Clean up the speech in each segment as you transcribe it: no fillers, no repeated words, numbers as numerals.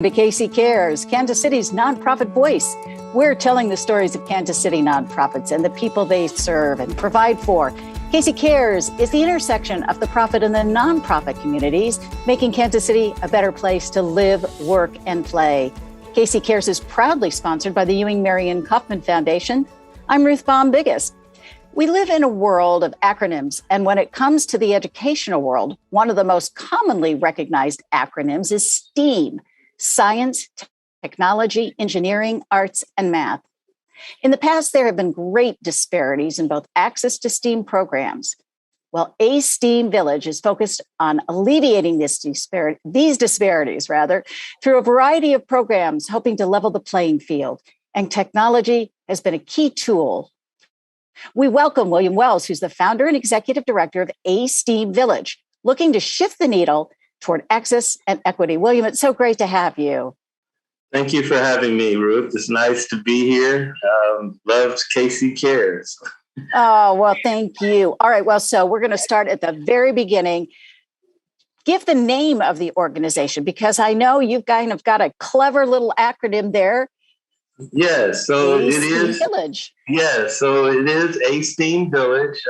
To Casey Cares, Kansas City's nonprofit voice. We're telling the stories of Kansas City nonprofits and the people they serve and provide for. Casey Cares is the intersection of the profit and the nonprofit communities, making Kansas City a better place to live, work, and play. Casey Cares is proudly sponsored by the Ewing Marion Kauffman Foundation. I'm Ruth Baum-Biggest. We live in a world of acronyms, and when it comes to the educational world, one of the most commonly recognized acronyms is STEAM. Science, technology, engineering, arts, and math. In the past, there have been great disparities in both access to STEAM programs. Well, aSTEAM Village is focused on alleviating these disparities through a variety of programs, hoping to level the playing field. And technology has been a key tool. We welcome William Wells, who's the founder and executive director of aSTEAM Village, looking to shift the needle toward access and equity. William, it's so great to have you. Thank you for having me, Ruth. It's nice to be here. Loves Casey Cares. Oh, well, thank you. All right, well, so we're going to start at the very beginning. Give the name of the organization, because I know you've kind of got a clever little acronym there. Yes, so it is Village. Yes, so it is aSTEAM Village.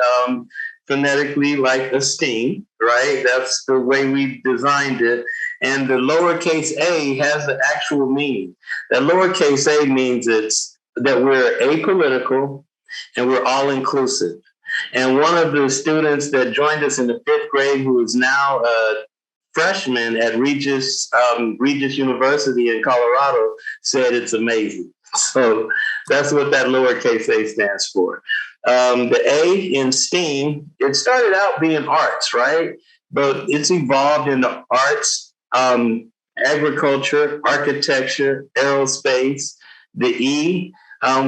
Phonetically like aSTEAM, right? That's the way we designed it. And the lowercase a has the actual meaning. That lowercase a means it's that we're apolitical and we're all inclusive. And one of the students that joined us in the 5th grade, who is now a freshman at Regis University in Colorado, said it's amazing. So that's what that lowercase a stands for. The A in STEAM, it started out being arts, right? But it's evolved into arts, agriculture, architecture, aerospace. The E,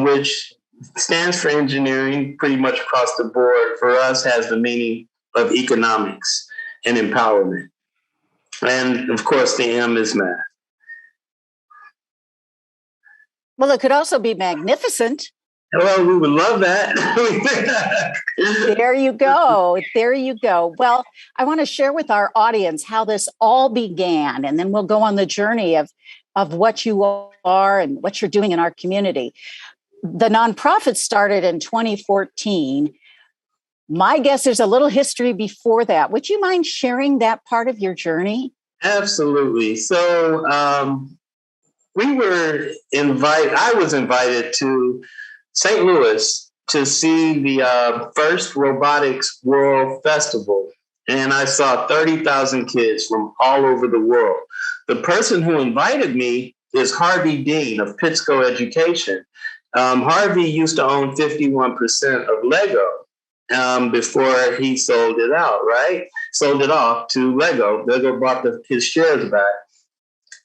which stands for engineering pretty much across the board, for us has the meaning of economics and empowerment. And of course, the M is math. Well, it could also be magnificent. Well, we would love that. There you go. There you go. Well, I want to share with our audience how this all began, and then we'll go on the journey of what you are and what you're doing in our community. The nonprofit started in 2014. My guess there's a little history before that. Would you mind sharing that part of your journey? Absolutely. So I was invited to St. Louis to see the first Robotics World Festival. And I saw 30,000 kids from all over the world. The person who invited me is Harvey Dean of Pittsco Education. Harvey used to own 51% of Lego before he sold it out, right? Sold it off to Lego. Lego bought his shares back.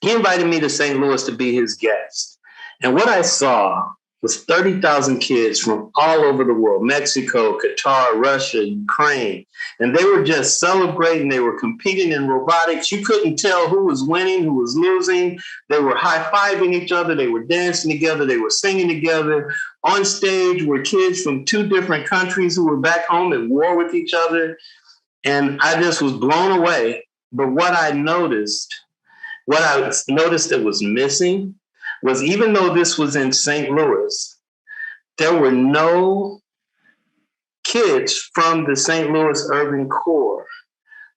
He invited me to St. Louis to be his guest. And what I saw was 30,000 kids from all over the world, Mexico, Qatar, Russia, Ukraine. And they were just celebrating. They were competing in robotics. You couldn't tell who was winning, who was losing. They were high-fiving each other. They were dancing together. They were singing together. On stage were kids from 2 different countries who were back home at war with each other. And I just was blown away. But what I noticed that was missing was, even though this was in St. Louis, there were no kids from the St. Louis urban core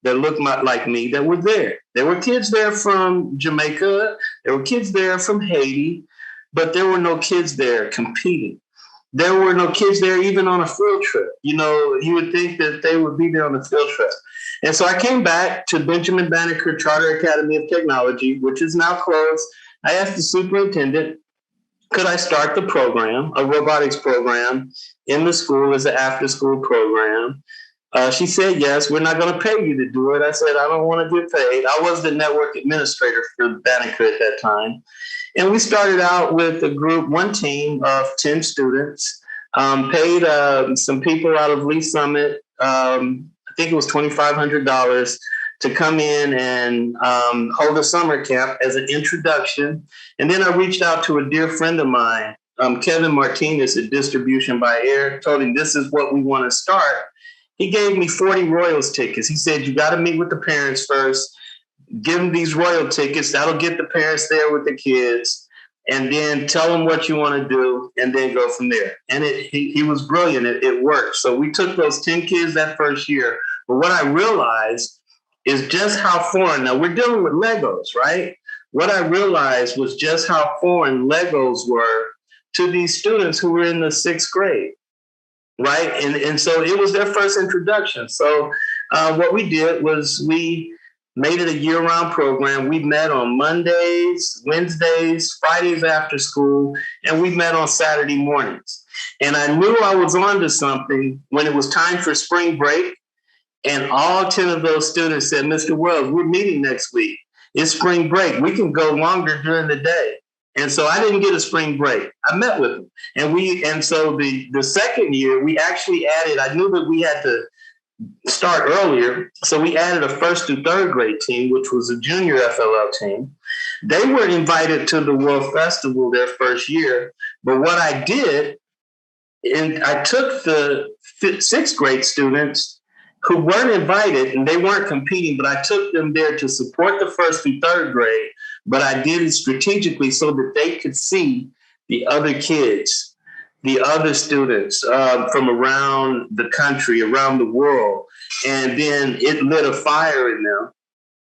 that looked like me that were there. There were kids there from Jamaica. There were kids there from Haiti, but there were no kids there competing. There were no kids there even on a field trip. You know, you would think that they would be there on a field trip. And so I came back to Benjamin Banneker Charter Academy of Technology, which is now closed. I asked the superintendent, could I start the program, a robotics program, in the school as an after-school program? She said, yes, we're not going to pay you to do it. I said, I don't want to get paid. I was the network administrator for Banneker at that time. And we started out with one team of 10 students, paid some people out of Lee Summit, I think it was $2,500 to come in and hold a summer camp as an introduction. And then I reached out to a dear friend of mine, Kevin Martinez at Distribution by Air, told him this is what we want to start. He gave me 40 Royals tickets. He said, you got to meet with the parents first. give them these royal tickets. That'll get the parents there with the kids. And then tell them what you want to do and then go from there. And he was brilliant. It worked. So we took those 10 kids that first year. But what I realized is just how foreign. Now we're dealing with Legos, right? What I realized was just how foreign Legos were to these students who were in the 6th grade, right? And so it was their first introduction. So what we did was we made it a year-round program. We met on Mondays, Wednesdays, Fridays after school, and we met on Saturday mornings. And I knew I was onto something when it was time for spring break. And all 10 of those students said, Mr. Wells, we're meeting next week. It's spring break. We can go longer during the day. And so I didn't get a spring break. I met with them. And so the second year, we actually added, I knew that we had to start earlier. So we added a 1st through 3rd grade team, which was a junior FLL team. They were invited to the World Festival their first year. But what I did, and I took the 6th grade students who weren't invited and they weren't competing, but I took them there to support the 1st through 3rd grade. But I did it strategically so that they could see the other kids, the other students from around the country, around the world. And then it lit a fire in them.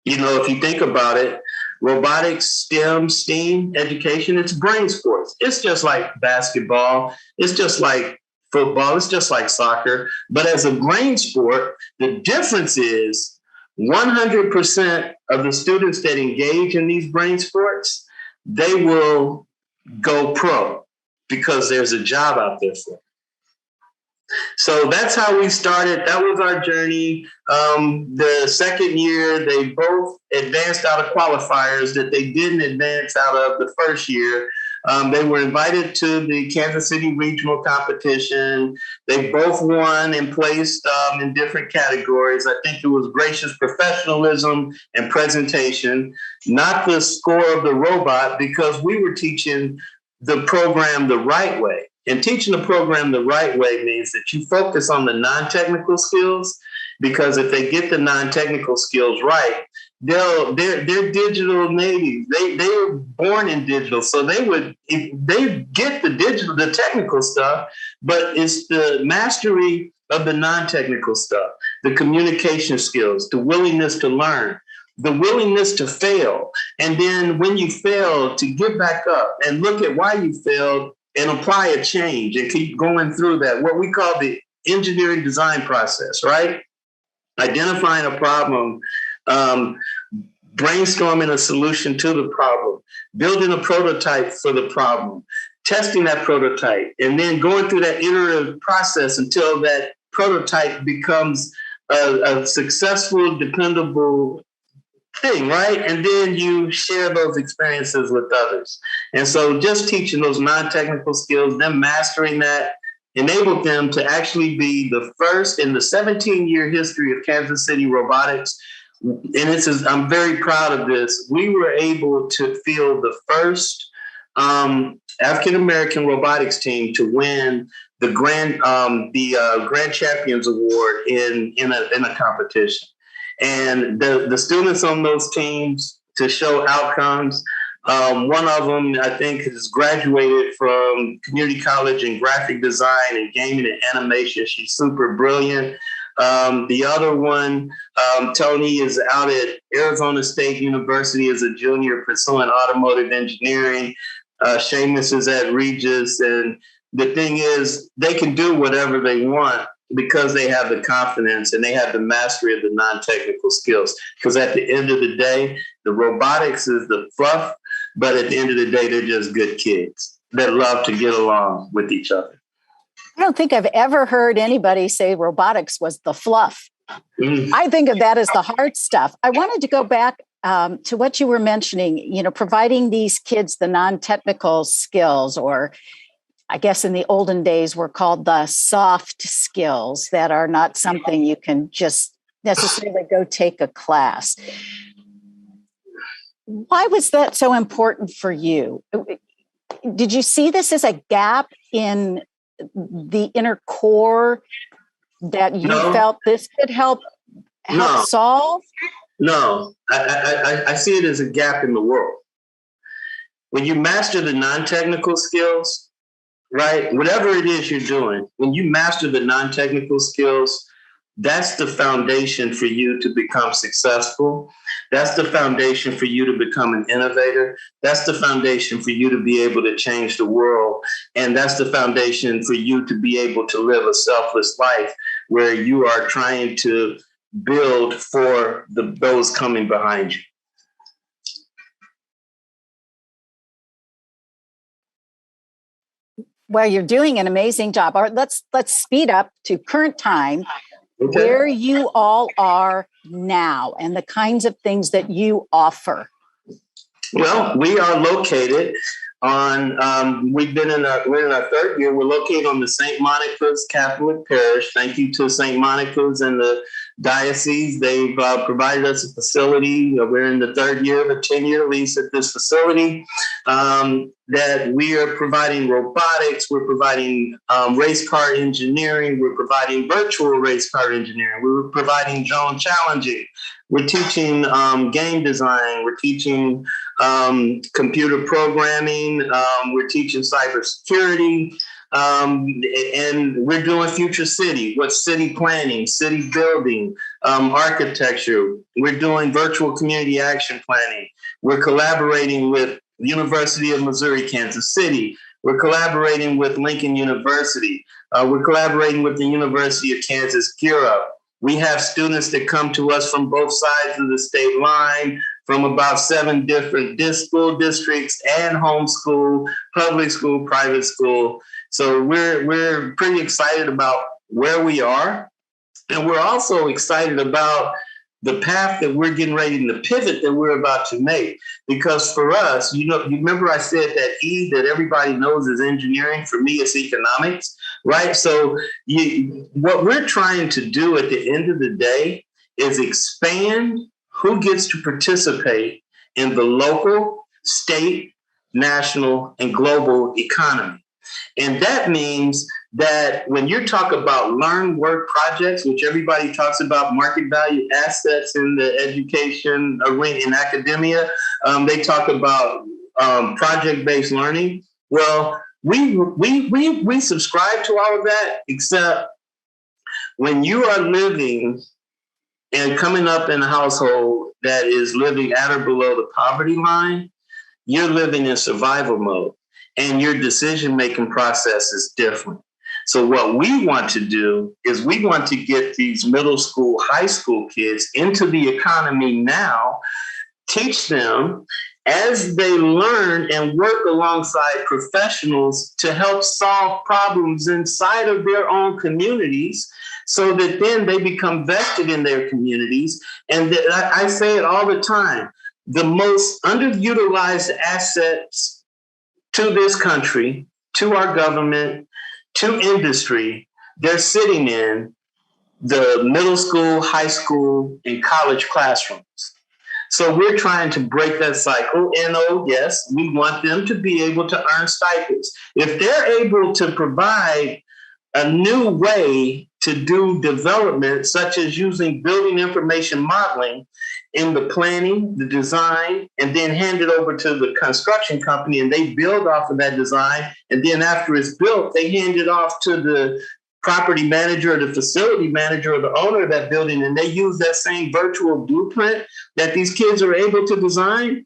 You know, if you think about it, robotics, STEAM education, it's brain sports. It's just like basketball. It's just like football. It's just like soccer. But as a brain sport, the difference is 100% of the students that engage in these brain sports, they will go pro because there's a job out there for them. So that's how we started. That was our journey. The second year, they both advanced out of qualifiers that they didn't advance out of the first year. They were invited to the Kansas City regional competition. They both won and placed in different categories. I think it was gracious professionalism and presentation, not the score of the robot, because we were teaching the program the right way. And teaching the program the right way means that you focus on the non-technical skills, because if they get the non-technical skills right, they're digital natives. They were born in digital, so they get the technical stuff, but it's the mastery of the non-technical stuff, the communication skills, the willingness to learn, the willingness to fail, and then when you fail, to get back up and look at why you failed and apply a change and keep going through that, what we call the engineering design process, right? Identifying a problem, brainstorming a solution to the problem, building a prototype for the problem, testing that prototype, and then going through that iterative process until that prototype becomes a successful, dependable thing, right? And then you share those experiences with others. And so just teaching those non-technical skills, them mastering that, enabled them to actually be the first in the 17-year history of Kansas City robotics. And I'm very proud of this. We were able to field the first African-American robotics team to win the Grand Champions Award in a competition. And the students on those teams, to show outcomes, one of them, I think, has graduated from community college in graphic design and gaming and animation. She's super brilliant. The other one, Tony, is out at Arizona State University as a junior pursuing automotive engineering. Seamus is at Regis. And the thing is, they can do whatever they want because they have the confidence and they have the mastery of the non-technical skills. Because at the end of the day, the robotics is the fluff, but at the end of the day, they're just good kids that love to get along with each other. I don't think I've ever heard anybody say robotics was the fluff. Mm-hmm. I think of that as the hard stuff. I wanted to go back to what you were mentioning, providing these kids the non-technical skills, or I guess in the olden days were called the soft skills that are not something you can just necessarily go take a class. Why was that so important for you? Did you see this as a gap in the inner core that you felt this could help solve? No, I see it as a gap in the world. When you master the non-technical skills, right? Whatever it is you're doing, when you master the non-technical skills, that's the foundation for you to become successful. That's the foundation for you to become an innovator. That's the foundation for you to be able to change the world. And that's the foundation for you to be able to live a selfless life where you are trying to build for those coming behind you. Well, you're doing an amazing job. All right, let's speed up to current time, Okay. where you all are now and the kinds of things that you offer. Well, we are located on, we're in our third year. We're located on the St. Monica's Catholic Parish. Thank you to St. Monica's and the diocese. They've provided us a facility. We're in the third year of a 10-year lease at this facility. That we are providing robotics, we're providing race car engineering, we're providing virtual race car engineering, we're providing drone challenging, we're teaching game design, we're teaching computer programming, we're teaching cybersecurity, and we're doing future city, what's city planning, city building, architecture. We're doing virtual community action planning. We're collaborating with University of Missouri, Kansas City. We're collaborating with Lincoln University. We're collaborating with the University of Kansas Kira. We have students that come to us from both sides of the state line, from about 7 different school districts and homeschool, public school, private school. So we're pretty excited about where we are. And we're also excited about the path that we're getting ready to pivot that we're about to make. Because for us, you remember I said that E that everybody knows is engineering. For me, it's economics, right? So what we're trying to do at the end of the day is expand who gets to participate in the local, state, national, and global economy. And that means that when you talk about learn work projects, which everybody talks about market value assets in the education arena, in academia, they talk about project-based learning. Well, we subscribe to all of that, except when you are living and coming up in a household that is living at or below the poverty line, you're living in survival mode. And your decision-making process is different. So what we want to do is we want to get these middle school, high school kids into the economy now, teach them as they learn and work alongside professionals to help solve problems inside of their own communities, so that then they become vested in their communities. And I say it all the time, the most underutilized assets to this country, to our government, to industry, they're sitting in the middle school, high school, and college classrooms. So we're trying to break that cycle. And oh, yes, we want them to be able to earn stipends. If they're able to provide a new way to do development, such as using building information modeling in the planning, the design, and then hand it over to the construction company, and they build off of that design. And then after it's built, they hand it off to the property manager or the facility manager or the owner of that building, and they use that same virtual blueprint that these kids are able to design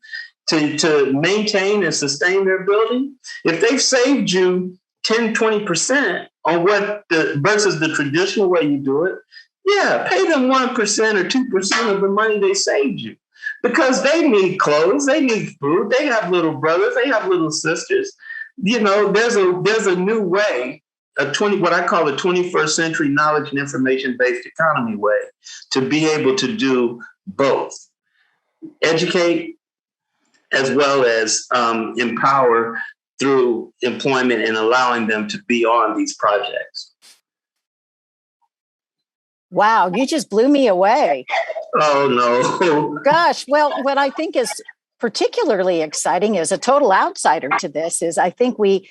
to maintain and sustain their building. If they've saved you 10, 20% on versus the traditional way you do it, yeah, pay them 1% or 2% of the money they saved you, because they need clothes, they need food, they have little brothers, they have little sisters. There's a new way, what I call a 21st century knowledge and information based economy way to be able to do both, educate as well as empower through employment and allowing them to be on these projects. Wow, you just blew me away. Oh, no. Gosh, well, what I think is particularly exciting as a total outsider to this is I think we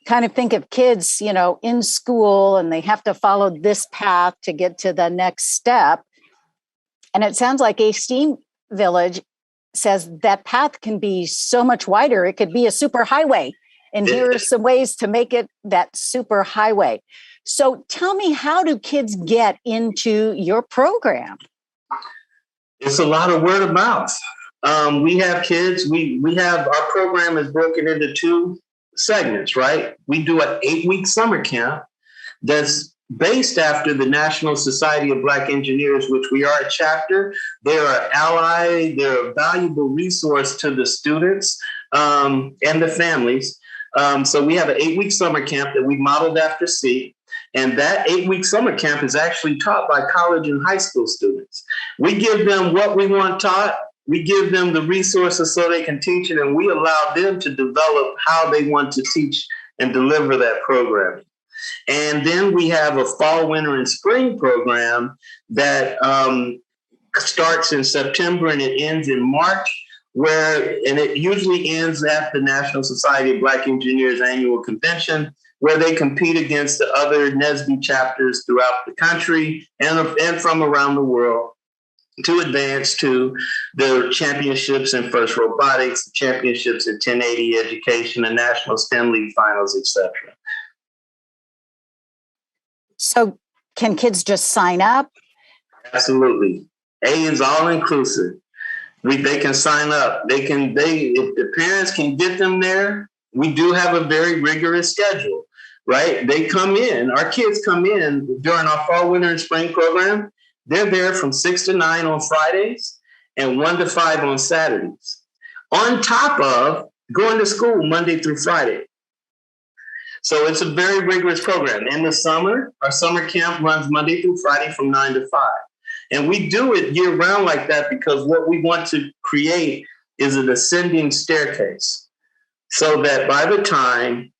kind of think of kids, in school and they have to follow this path to get to the next step. And it sounds like aSTEAM Village says that path can be so much wider. It could be a super highway. And here are some ways to make it that super highway. So tell me, how do kids get into your program? It's a lot of word of mouth. We have kids, we have, our program is broken into two segments, right? We do an 8-week summer camp that's based after the National Society of Black Engineers, which we are a chapter. They're an ally, they're a valuable resource to the students and the families. So we have an 8-week summer camp that we modeled after C. And that 8-week summer camp is actually taught by college and high school students. We give them what we want taught. We give them the resources so they can teach it, and we allow them to develop how they want to teach and deliver that programming. And then we have a fall, winter, and spring program that starts in September and it ends in March, and it usually ends at the National Society of Black Engineers annual convention, where they compete against the other NSBE chapters throughout the country and from around the world to advance to the championships in FIRST Robotics, championships in 1080 education, and National STEM League finals, etc. So can kids just sign up? Absolutely. A is all inclusive. They can sign up. If the parents can get them there, we do have a very rigorous schedule, right? They come in, our kids come in during our fall, winter, and spring program. They're there from 6 to 9 on Fridays and 1 to 5 on Saturdays, on top of going to school Monday through Friday. So it's a very rigorous program. In the summer, our summer camp runs Monday through Friday from 9 to 5. And we do it year round like that because what we want to create is an ascending staircase so that by the time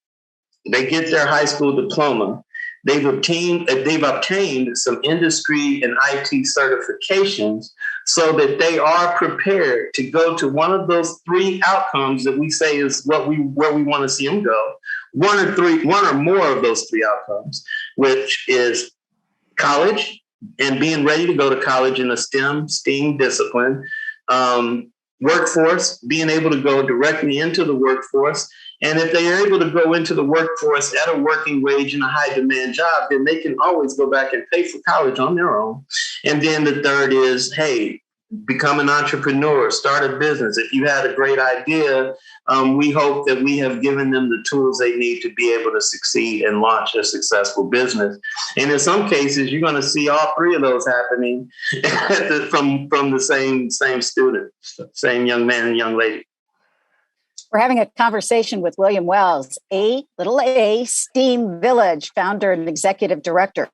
they get their high school diploma, they've obtained some industry and IT certifications so that they are prepared to go to one of those 3 outcomes that we say is where we want to see them go. One or more of those 3 outcomes, which is college and being ready to go to college in a STEAM discipline, workforce, being able to go directly into the workforce. And if they are able to go into the workforce at a working wage in a high demand job, then they can always go back and pay for college on their own. And then the third is, hey, become an entrepreneur, start a business. If you had a great idea, we hope that we have given them the tools they need to be able to succeed and launch a successful business. And in some cases, you're going to see all 3 of those happening from the same student, same young man and young lady. We're having a conversation with William Wells, aSTEAM Village, founder and executive director.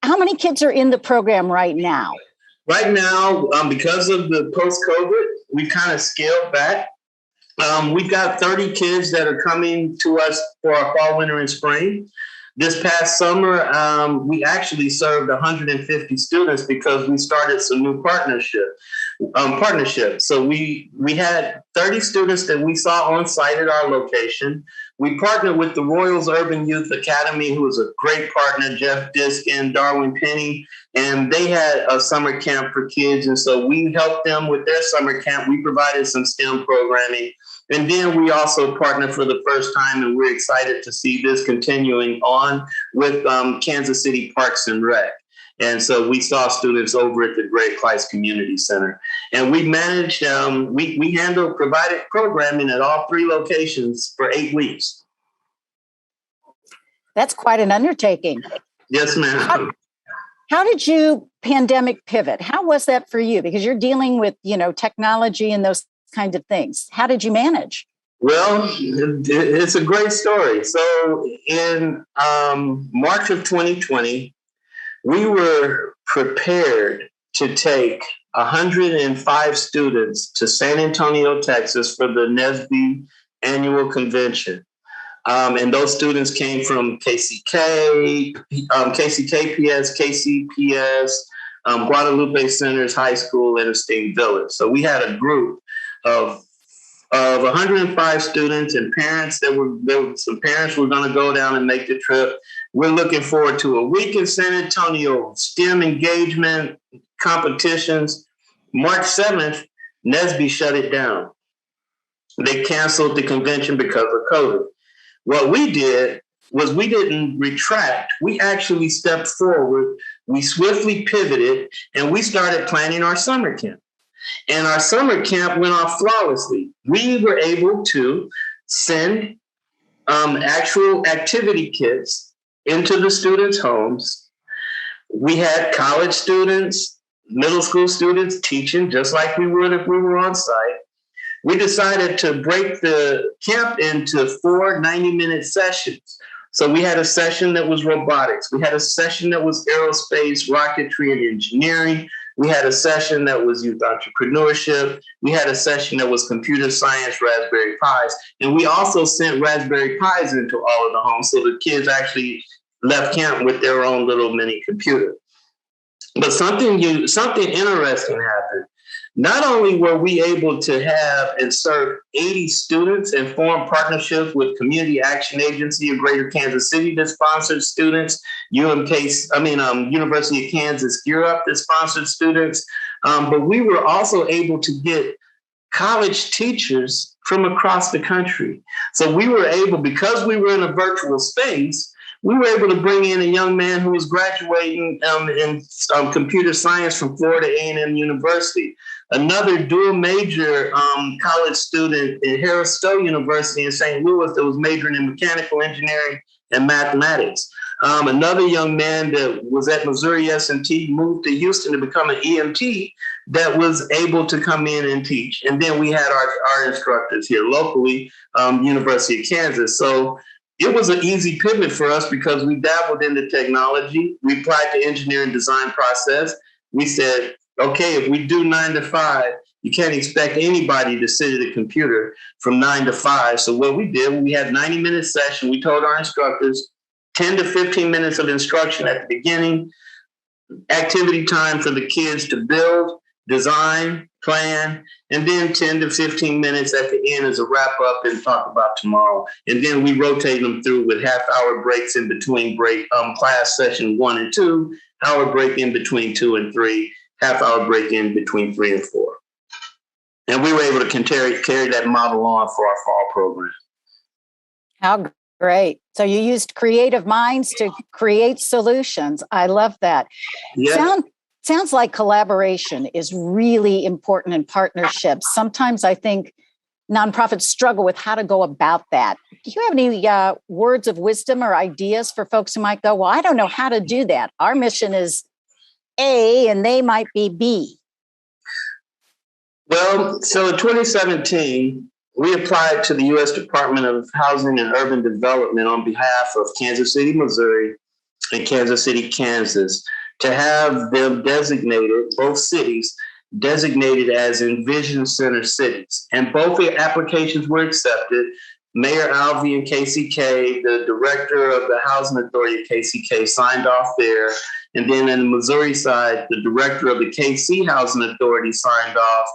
How many kids are in the program right now? Right now, because of the post-COVID, we kind of scaled back. We've got 30 kids that are coming to us for our fall, winter, and spring. This past summer, we actually served 150 students because we started some new partnerships. So we had 30 students that we saw on site at our location. We partnered with the Royals Urban Youth Academy, who was a great partner, Jeff Diskin, Darwin Penny, and they had a summer camp for kids. And so we helped them with their summer camp. We provided some STEM programming. And then we also partnered for the first time, and we're excited to see this continuing on with Kansas City Parks and Rec. And so we saw students over at the Great Kleist Community Center. And we managed, provided programming at all 3 locations for 8 weeks. That's quite an undertaking. Yes, ma'am. How did you pandemic pivot? How was that for you? Because you're dealing with, technology and those kinds of things. How did you manage? Well, it's a great story. So in March of 2020, we were prepared to take 105 students to San Antonio, Texas for the NSBE annual convention. And those students came from KCK, KCKPS, KCPS, Guadalupe Centers High School, and aSTEAM Village. So we had a group of 105 students and parents. Some parents were going to go down and make the trip. We're looking forward to a week in San Antonio, STEM engagement, competitions. March 7th, NSBE shut it down. They canceled the convention because of COVID. What we did was we didn't retract. We actually stepped forward. We swiftly pivoted, and we started planning our summer camp. And our summer camp went off flawlessly. We were able to send actual activity kits into the students' homes. We had college students, middle school students teaching just like we would if we were on site. We decided to break the camp into 4 90-minute sessions. So we had a session that was robotics. We had a session that was aerospace, rocketry, and engineering. We had a session that was youth entrepreneurship. We had a session that was computer science, Raspberry Pis. And we also sent Raspberry Pis into all of the homes, so the kids actually left camp with their own little mini computer. But something interesting happened. Not only were we able to have and serve 80 students and form partnerships with Community Action Agency of Greater Kansas City that sponsored students, University of Kansas Gear Up that sponsored students, but we were also able to get college teachers from across the country. So we were able, because we were in a virtual space, we were able to bring in a young man who was graduating in computer science from Florida A&M University, another dual major college student at Harris Stowe University in St. Louis that was majoring in mechanical engineering and mathematics. Another young man that was at Missouri S&T moved to Houston to become an EMT that was able to come in and teach. And then we had our instructors here locally, University of Kansas. So it was an easy pivot for us because we dabbled in the technology. We applied the engineering design process. We said, okay, if we do 9 to 5, you can't expect anybody to sit at a computer from 9 to 5. So what we did, we had 90-minute session. We told our instructors 10 to 15 minutes of instruction at the beginning, activity time for the kids to build, design, plan, and then 10 to 15 minutes at the end as a wrap up and talk about tomorrow. And then we rotate them through with half-hour breaks in between class session 1 and 2, hour break in between 2 and 3, half-hour break in between 3 and 4. And we were able to carry that model on for our fall program. How great. So you used creative minds to create solutions. I love that. Yeah. Sounds like collaboration is really important in partnerships. Sometimes I think nonprofits struggle with how to go about that. Do you have any words of wisdom or ideas for folks who might go, well, I don't know how to do that. Our mission is A and they might be B. Well, so in 2017, we applied to the U.S. Department of Housing and Urban Development on behalf of Kansas City, Missouri, and Kansas City, Kansas, to have them designated, both cities, designated as Envision Center cities. And both the applications were accepted. Mayor Alvey and KCK, the director of the Housing Authority of KCK, signed off there. And then in the Missouri side, the director of the KC Housing Authority signed off.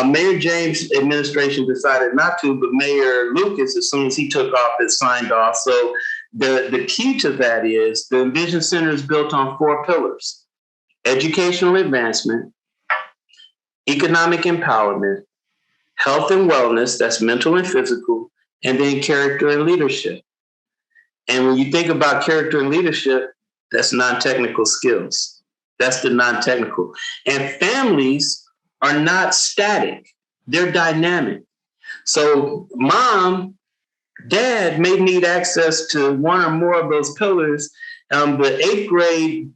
Mayor James' administration decided not to, but Mayor Lucas, as soon as he took office, signed off. So the key to that is the Envision Center is built on 4 pillars: educational advancement, economic empowerment, health and wellness, that's mental and physical, and then character and leadership. And when you think about character and leadership, that's non-technical skills. That's the non-technical. And families are not static. They're dynamic. So mom, dad may need access to one or more of those pillars. The 8th grade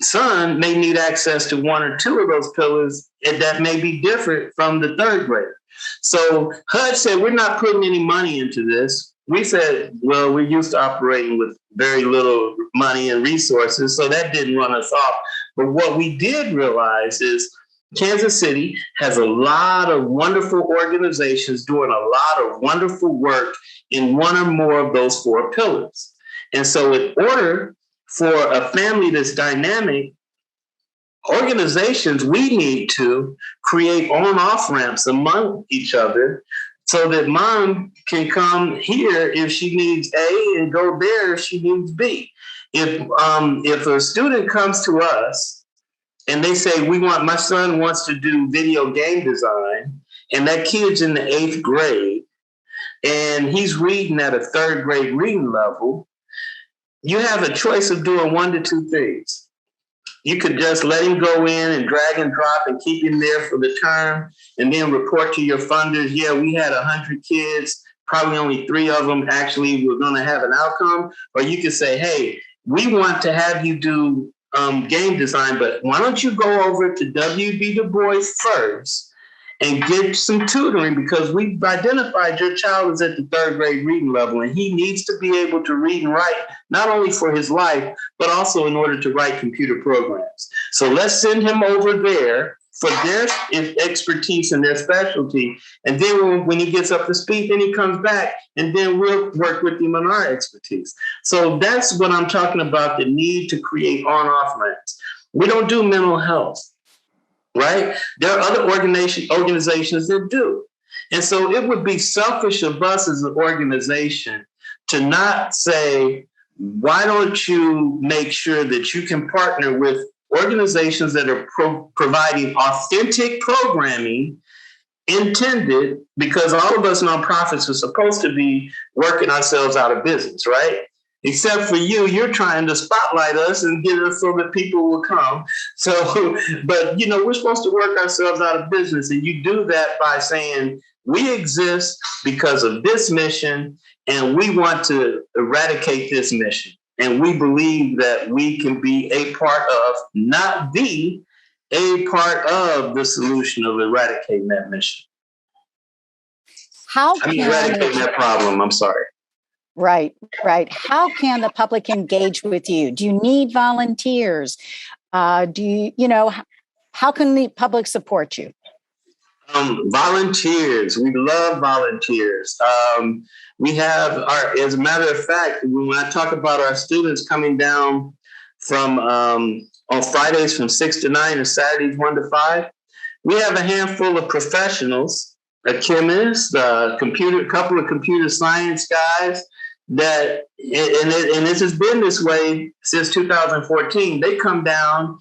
son may need access to 1 or 2 of those pillars, and that may be different from the 3rd grader. So HUD said, we're not putting any money into this. We said, well, we're used to operating with very little money and resources, so that didn't run us off. But what we did realize is Kansas City has a lot of wonderful organizations doing a lot of wonderful work in 1 or more of those 4 pillars. And so in order for a family that's dynamic, organizations, we need to create on-off ramps among each other so that mom can come here if she needs A and go there if she needs B. If a student comes to us and they say, my son wants to do video game design, and that kid's in the 8th grade, and he's reading at a 3rd grade reading level, you have a choice of doing one to two things. You could just let him go in and drag and drop and keep him there for the term, and then report to your funders, yeah, we had 100 kids, probably only 3 of them actually were going to have an outcome. Or you could say, hey, we want to have you do game design, but why don't you go over to W.B. Du Bois first and get some tutoring, because we've identified your child is at the 3rd grade reading level, and he needs to be able to read and write, not only for his life, but also in order to write computer programs. So let's send him over there for their expertise and their specialty. And then when he gets up to speed, then he comes back, and then we'll work with him on our expertise. So that's what I'm talking about, the need to create on-off ramps. We don't do mental health. Right? There are other organizations that do. And so it would be selfish of us as an organization to not say, why don't you make sure that you can partner with organizations that are providing authentic programming intended, because all of us nonprofits are supposed to be working ourselves out of business, right? Except for you're trying to spotlight us and get us so that people will come. So, but we're supposed to work ourselves out of business. And you do that by saying, we exist because of this mission, and we want to eradicate this mission. And we believe that we can be a part of, not a part of the solution of eradicating that mission. Eradicating that problem, I'm sorry. Right. How can the public engage with you? Do you need volunteers? How can the public support you? Volunteers. We love volunteers. We have as a matter of fact, when I talk about our students coming down from on Fridays from 6 to 9 and Saturdays 1 to 5, we have a handful of professionals, a chemist, a couple of computer science guys, that, and this has been this way since 2014. They come down,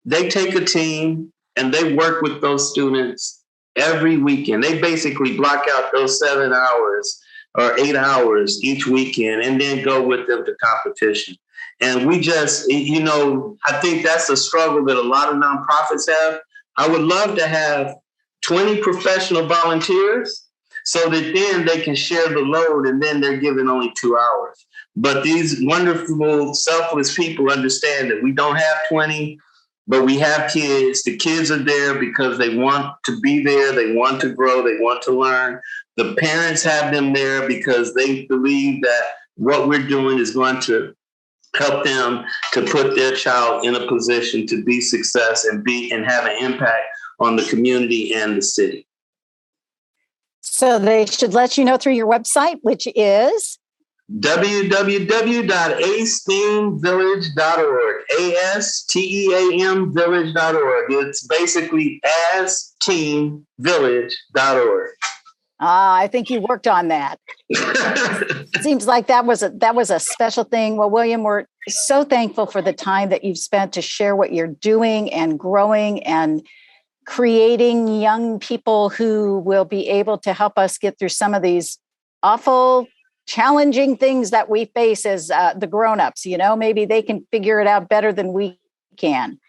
they take a team, and they work with those students every weekend. They basically block out those 7 hours or 8 hours each weekend, and then go with them to competition. And we just, I think that's a struggle that a lot of nonprofits have. I would love to have 20 professional volunteers, so that then they can share the load, and then they're given only 2 hours. But these wonderful, selfless people understand that we don't have 20, but we have kids. The kids are there because they want to be there. They want to grow. They want to learn. The parents have them there because they believe that what we're doing is going to help them to put their child in a position to be success and have an impact on the community and the city. So they should let you know through your website, which is www.asteamvillage.org. aSTEAM village.org. It's basically asteamvillage.org. I think you worked on that. It seems like that was a special thing. Well, William, we're so thankful for the time that you've spent to share what you're doing and growing and creating young people who will be able to help us get through some of these awful, challenging things that we face as the grown-ups. Maybe they can figure it out better than we can.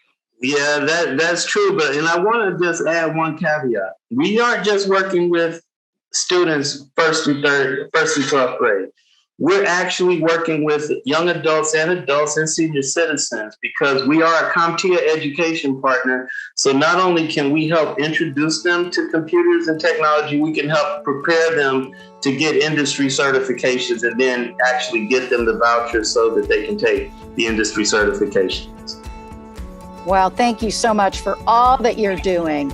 Yeah, that's true. And I want to just add one caveat. We aren't just working with students first and 12th grade. We're actually working with young adults and senior citizens, because we are a CompTIA education partner. So not only can we help introduce them to computers and technology, we can help prepare them to get industry certifications and then actually get them the vouchers so that they can take the industry certifications. Well, thank you so much for all that you're doing.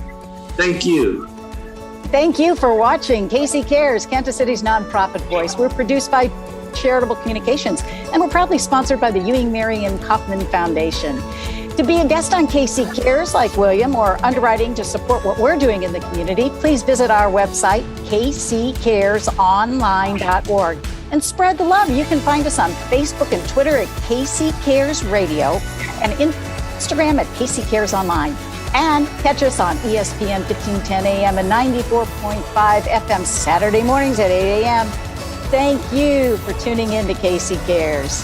Thank you. Thank you for watching KC Cares, Kansas City's nonprofit voice. We're produced by Charitable Communications, and we're proudly sponsored by the Ewing Marion Kaufman Foundation. To be a guest on KC Cares like William, or underwriting to support what we're doing in the community, please visit our website, kccaresonline.org, and spread the love. You can find us on Facebook and Twitter at KC Cares Radio, and Instagram at Casey Cares Online, and catch us on ESPN 1510 AM and 94.5 FM Saturday mornings at 8 a.m. Thank you for tuning in to Casey Cares.